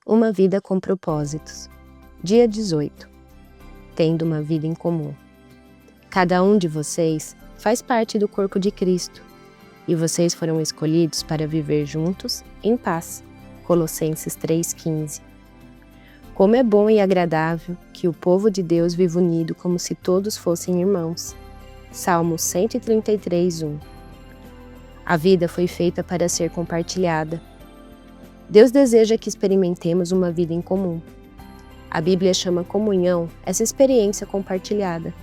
Uma vida com propósitos. Dia 18. Tendo uma vida em comum. Cada um de vocês faz parte do corpo de Cristo, e vocês foram escolhidos para viver juntos em paz. Colossenses 3,15. Como é bom e agradável que o povo de Deus viva unido como se todos fossem irmãos. Salmo 133:1. A vida foi feita para ser compartilhada. Deus deseja que experimentemos uma vida em comum. A Bíblia chama comunhão essa experiência compartilhada.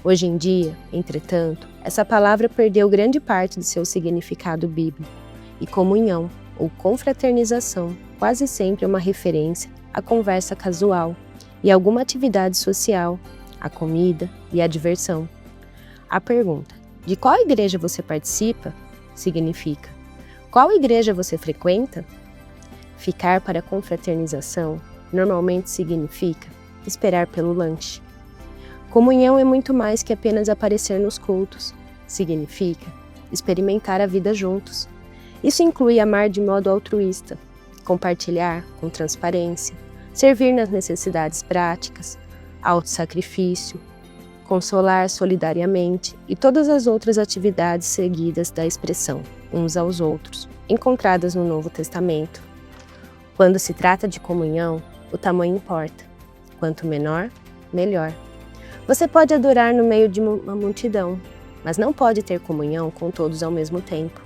Hoje em dia, entretanto, essa palavra perdeu grande parte de seu significado bíblico, e comunhão, ou confraternização, quase sempre é uma referência à conversa casual e alguma atividade social, à comida e à diversão. A pergunta, de qual igreja você participa, significa, qual igreja você frequenta? Ficar para a confraternização normalmente significa esperar pelo lanche. Comunhão é muito mais que apenas aparecer nos cultos. Significa experimentar a vida juntos. Isso inclui amar de modo altruísta, compartilhar com transparência, servir nas necessidades práticas, autossacrifício, consolar solidariamente e todas as outras atividades seguidas da expressão uns aos outros, encontradas no Novo Testamento. Quando se trata de comunhão, o tamanho importa. Quanto menor, melhor. Você pode adorar no meio de uma multidão, mas não pode ter comunhão com todos ao mesmo tempo.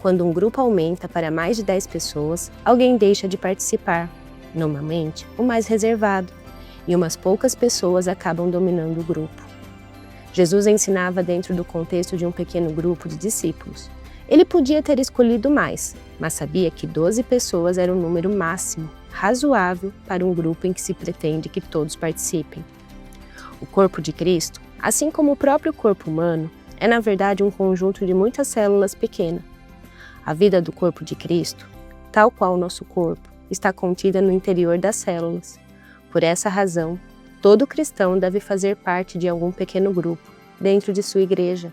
Quando um grupo aumenta para mais de 10 pessoas, alguém deixa de participar, normalmente o mais reservado, e umas poucas pessoas acabam dominando o grupo. Jesus ensinava dentro do contexto de um pequeno grupo de discípulos. Ele podia ter escolhido mais, mas sabia que 12 pessoas era o número máximo, razoável para um grupo em que se pretende que todos participem. O corpo de Cristo, assim como o próprio corpo humano, é na verdade um conjunto de muitas células pequenas. A vida do corpo de Cristo, tal qual o nosso corpo, está contida no interior das células. Por essa razão, todo cristão deve fazer parte de algum pequeno grupo, dentro de sua igreja,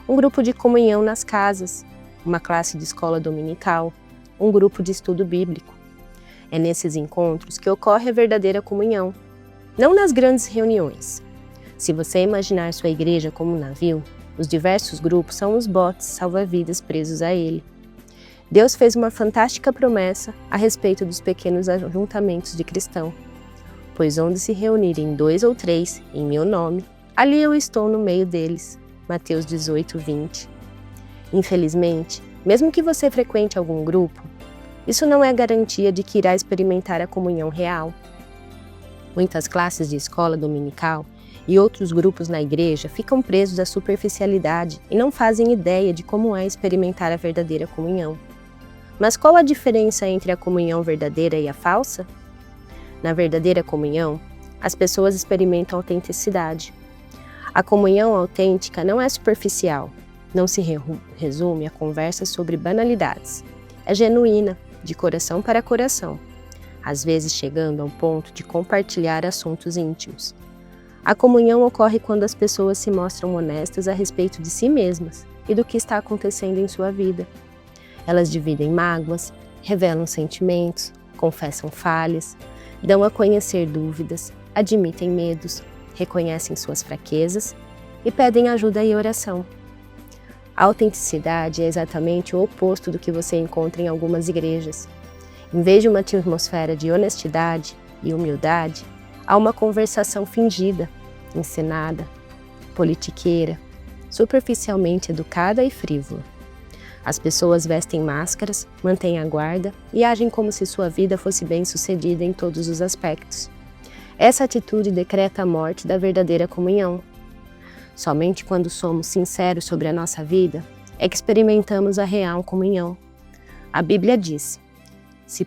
um grupo de comunhão nas casas, uma classe de escola dominical, um grupo de estudo bíblico. É nesses encontros que ocorre a verdadeira comunhão, não nas grandes reuniões. Se você imaginar sua igreja como um navio, os diversos grupos são os botes salva-vidas presos a ele. Deus fez uma fantástica promessa a respeito dos pequenos ajuntamentos de cristãos. Pois onde se reunirem 2 ou 3 em meu nome, ali eu estou no meio deles. Mateus 18:20. Infelizmente, mesmo que você frequente algum grupo, isso não é garantia de que irá experimentar a comunhão real. Muitas classes de escola dominical e outros grupos na igreja ficam presos à superficialidade e não fazem ideia de como é experimentar a verdadeira comunhão. Mas qual a diferença entre a comunhão verdadeira e a falsa? Na verdadeira comunhão, as pessoas experimentam autenticidade. A comunhão autêntica não é superficial, não se resume a conversas sobre banalidades. É genuína, de coração para coração, às vezes chegando ao ponto de compartilhar assuntos íntimos. A comunhão ocorre quando as pessoas se mostram honestas a respeito de si mesmas e do que está acontecendo em sua vida. Elas dividem mágoas, revelam sentimentos, confessam falhas, dão a conhecer dúvidas, admitem medos, reconhecem suas fraquezas e pedem ajuda e oração. A autenticidade é exatamente o oposto do que você encontra em algumas igrejas. Em vez de uma atmosfera de honestidade e humildade, há uma conversação fingida, encenada, politiqueira, superficialmente educada e frívola. As pessoas vestem máscaras, mantêm a guarda e agem como se sua vida fosse bem-sucedida em todos os aspectos. Essa atitude decreta a morte da verdadeira comunhão. Somente quando somos sinceros sobre a nossa vida é que experimentamos a real comunhão. A Bíblia diz, se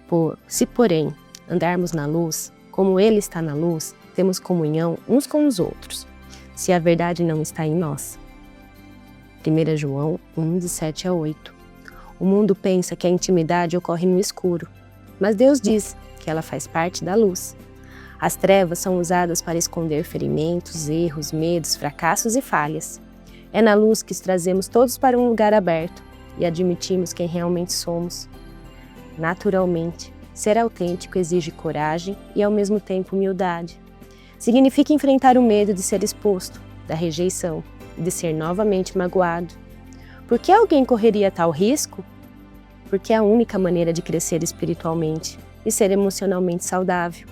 porém andarmos na luz, como Ele está na luz, temos comunhão uns com os outros, se a verdade não está em nós. 1 João 1, de 7-8. O mundo pensa que a intimidade ocorre no escuro, mas Deus diz que ela faz parte da luz. As trevas são usadas para esconder ferimentos, erros, medos, fracassos e falhas. É na luz que trazemos todos para um lugar aberto e admitimos quem realmente somos. Naturalmente, Ser autêntico exige coragem e, ao mesmo tempo, humildade. Significa enfrentar o medo de ser exposto, da rejeição e de ser novamente magoado. Por que alguém correria tal risco? Porque é a única maneira de crescer espiritualmente e ser emocionalmente saudável.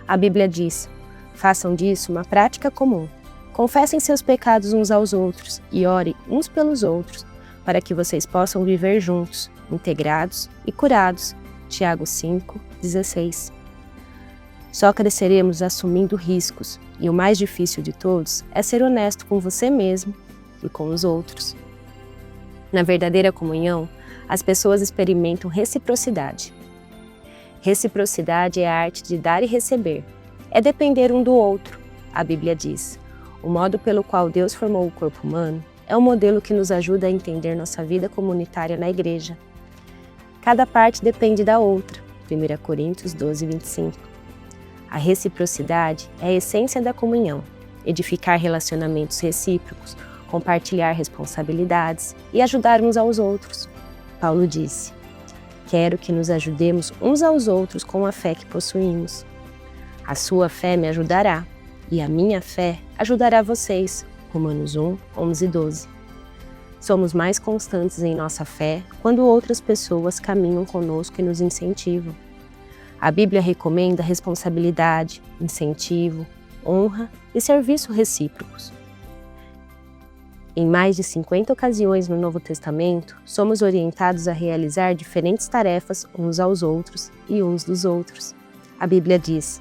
A Bíblia diz: façam disso uma prática comum. Confessem seus pecados uns aos outros e orem uns pelos outros, para que vocês possam viver juntos, integrados e curados. Tiago 5:16. Só cresceremos assumindo riscos, e o mais difícil de todos é ser honesto com você mesmo e com os outros. Na verdadeira comunhão, as pessoas experimentam reciprocidade. Reciprocidade é a arte de dar e receber. É depender um do outro, a Bíblia diz. O modo pelo qual Deus formou o corpo humano é um modelo que nos ajuda a entender nossa vida comunitária na igreja. Cada parte depende da outra. 1 Coríntios 12:25. A reciprocidade é a essência da comunhão, edificar relacionamentos recíprocos, compartilhar responsabilidades e ajudar uns aos outros. Paulo disse: quero que nos ajudemos uns aos outros com a fé que possuímos. A sua fé me ajudará, e a minha fé ajudará vocês. Romanos 1:11-12. Somos mais constantes em nossa fé quando outras pessoas caminham conosco e nos incentivam. A Bíblia recomenda responsabilidade, incentivo, honra e serviço recíprocos. Em mais de 50 ocasiões no Novo Testamento, somos orientados a realizar diferentes tarefas uns aos outros e uns dos outros. A Bíblia diz: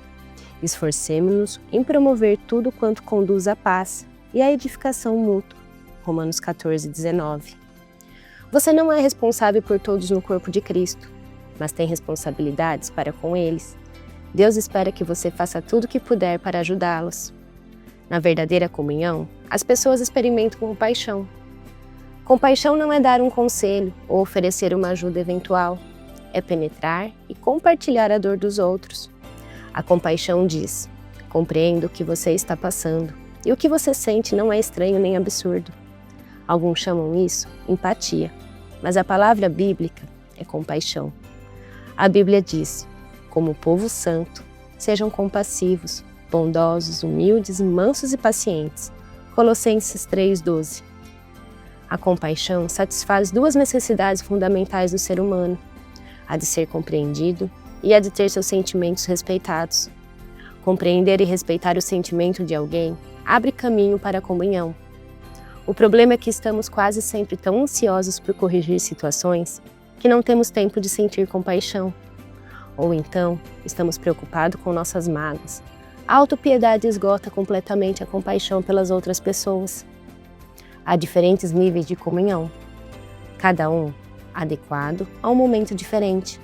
esforcemo-nos em promover tudo quanto conduz à paz e à edificação mútua. Romanos 14:19. Você não é responsável por todos no corpo de Cristo, mas tem responsabilidades para com eles. Deus espera que você faça tudo o que puder para ajudá-los. Na verdadeira comunhão, as pessoas experimentam compaixão. Compaixão não é dar um conselho ou oferecer uma ajuda eventual, é penetrar e compartilhar a dor dos outros. A compaixão diz: compreendo o que você está passando, e o que você sente não é estranho nem absurdo. Alguns chamam isso empatia, mas a palavra bíblica é compaixão. A Bíblia diz: como povo santo, sejam compassivos, bondosos, humildes, mansos e pacientes. Colossenses 3:12. A compaixão satisfaz duas necessidades fundamentais do ser humano: a de ser compreendido e a de ter seus sentimentos respeitados. Compreender e respeitar o sentimento de alguém abre caminho para a comunhão. O problema é que estamos quase sempre tão ansiosos por corrigir situações que não temos tempo de sentir compaixão. Ou então, estamos preocupados com nossas mágoas. A autopiedade esgota completamente a compaixão pelas outras pessoas. Há diferentes níveis de comunhão, cada um adequado a um momento diferente.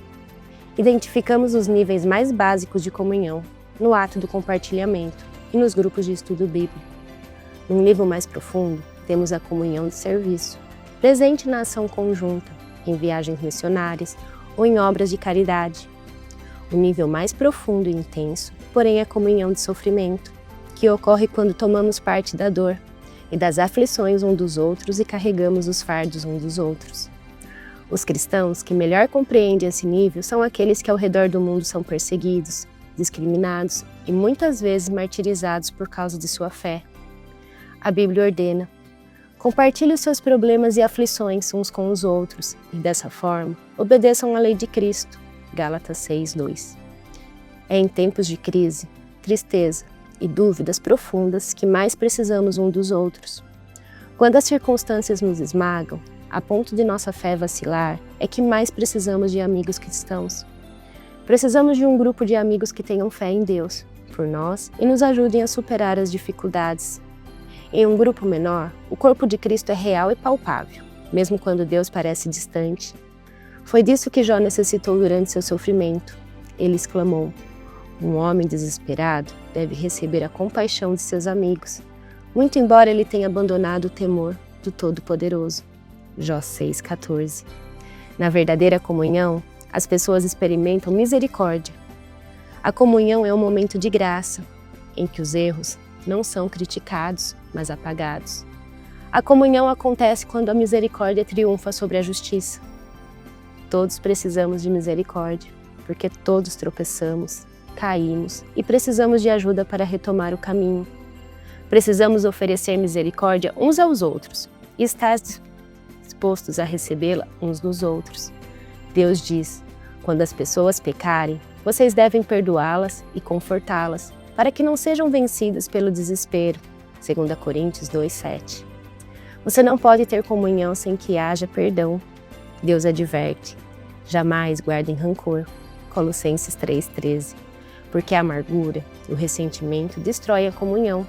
Identificamos os níveis mais básicos de comunhão no ato do compartilhamento e nos grupos de estudo bíblico. Num nível mais profundo, temos a comunhão de serviço, presente na ação conjunta, em viagens missionárias ou em obras de caridade. O nível mais profundo e intenso, porém, é a comunhão de sofrimento, que ocorre quando tomamos parte da dor e das aflições um dos outros e carregamos os fardos um dos outros. Os cristãos que melhor compreendem esse nível são aqueles que ao redor do mundo são perseguidos, discriminados e muitas vezes martirizados por causa de sua fé. A Bíblia ordena: compartilhe os seus problemas e aflições uns com os outros e, dessa forma, obedeçam à lei de Cristo. Gálatas 6:2. É em tempos de crise, tristeza e dúvidas profundas que mais precisamos um dos outros. Quando as circunstâncias nos esmagam, a ponto de nossa fé vacilar, é que mais precisamos de amigos cristãos. Precisamos de um grupo de amigos que tenham fé em Deus, por nós, e nos ajudem a superar as dificuldades. Em um grupo menor, o corpo de Cristo é real e palpável, mesmo quando Deus parece distante. Foi disso que Jó necessitou durante seu sofrimento. Ele exclamou: um homem desesperado deve receber a compaixão de seus amigos, muito embora ele tenha abandonado o temor do Todo-Poderoso. Jó 6:14. Na verdadeira comunhão, as pessoas experimentam misericórdia. A comunhão é um momento de graça, em que os erros não são criticados, mas apagados. A comunhão acontece quando a misericórdia triunfa sobre a justiça. Todos precisamos de misericórdia, porque todos tropeçamos, caímos e precisamos de ajuda para retomar o caminho. Precisamos oferecer misericórdia uns aos outros e estar dispostos a recebê-la uns dos outros. Deus diz: quando as pessoas pecarem, vocês devem perdoá-las e confortá-las, para que não sejam vencidas pelo desespero. 2 Coríntios 2:7. Você não pode ter comunhão sem que haja perdão. Deus adverte: jamais guardem rancor. Colossenses 3:13. Porque a amargura e o ressentimento destroem a comunhão.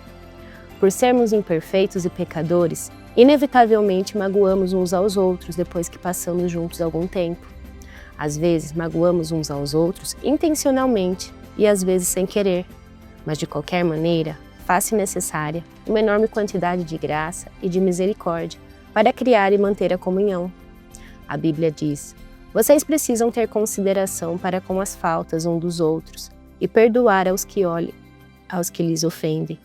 Por sermos imperfeitos e pecadores, inevitavelmente magoamos uns aos outros depois que passamos juntos algum tempo. Às vezes magoamos uns aos outros intencionalmente e às vezes sem querer, mas de qualquer maneira, faz-se necessária uma enorme quantidade de graça e de misericórdia para criar e manter a comunhão. A Bíblia diz: vocês precisam ter consideração para com as faltas uns dos outros e perdoar aos que lhes ofendem.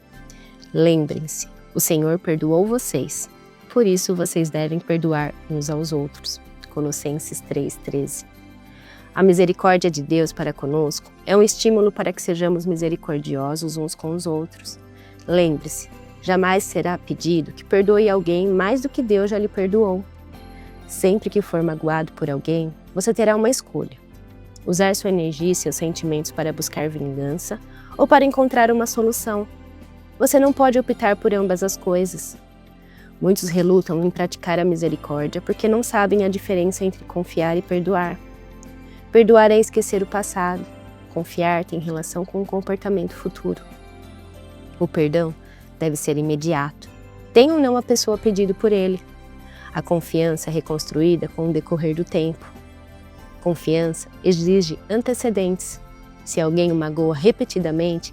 Lembrem-se, o Senhor perdoou vocês, por isso vocês devem perdoar uns aos outros. Colossenses 3:13. A misericórdia de Deus para conosco é um estímulo para que sejamos misericordiosos uns com os outros. Lembre-se, jamais será pedido que perdoe alguém mais do que Deus já lhe perdoou. Sempre que for magoado por alguém, você terá uma escolha: usar sua energia e seus sentimentos para buscar vingança ou para encontrar uma solução. Você não pode optar por ambas as coisas. Muitos relutam em praticar a misericórdia porque não sabem a diferença entre confiar e perdoar. Perdoar é esquecer o passado. Confiar tem relação com o comportamento futuro. O perdão deve ser imediato. Tenha ou não a pessoa pedido por ele. A confiança é reconstruída com o decorrer do tempo. Confiança exige antecedentes. Se alguém o magoa repetidamente,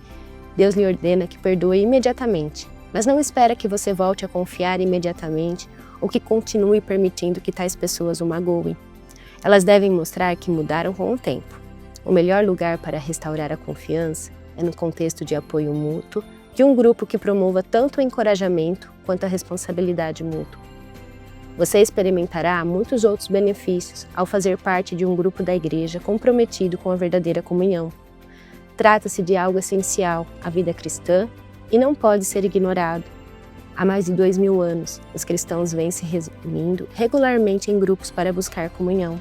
Deus lhe ordena que perdoe imediatamente, mas não espera que você volte a confiar imediatamente ou que continue permitindo que tais pessoas o magoem. Elas devem mostrar que mudaram com o tempo. O melhor lugar para restaurar a confiança é no contexto de apoio mútuo de um grupo que promova tanto o encorajamento quanto a responsabilidade mútua. Você experimentará muitos outros benefícios ao fazer parte de um grupo da igreja comprometido com a verdadeira comunhão. Trata-se de algo essencial à vida cristã e não pode ser ignorado. Há mais de 2000 anos, os cristãos vêm se reunindo regularmente em grupos para buscar comunhão.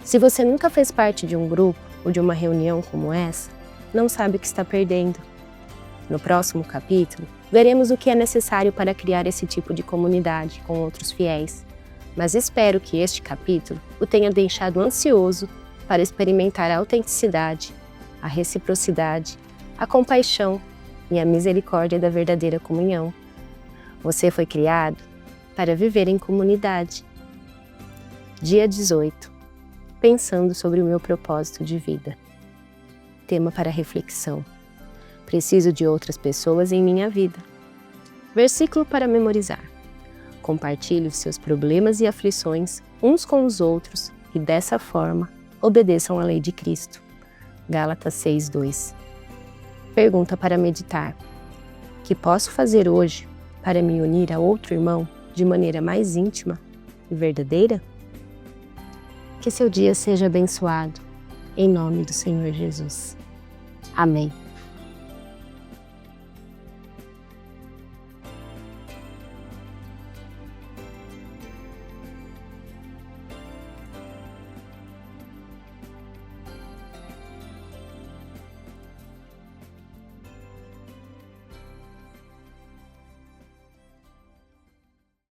Se você nunca fez parte de um grupo ou de uma reunião como essa, não sabe o que está perdendo. No próximo capítulo, veremos o que é necessário para criar esse tipo de comunidade com outros fiéis. Mas espero que este capítulo o tenha deixado ansioso para experimentar a autenticidade, a reciprocidade, a compaixão e a misericórdia da verdadeira comunhão. Você foi criado para viver em comunidade. Dia 18. Pensando sobre o meu propósito de vida. Tema para reflexão: preciso de outras pessoas em minha vida. Versículo para memorizar: compartilhe os seus problemas e aflições uns com os outros e dessa forma obedeçam à lei de Cristo. Gálatas 6:2. Pergunta para meditar: que posso fazer hoje para me unir a outro irmão de maneira mais íntima e verdadeira? Que seu dia seja abençoado, em nome do Senhor Jesus. Amém.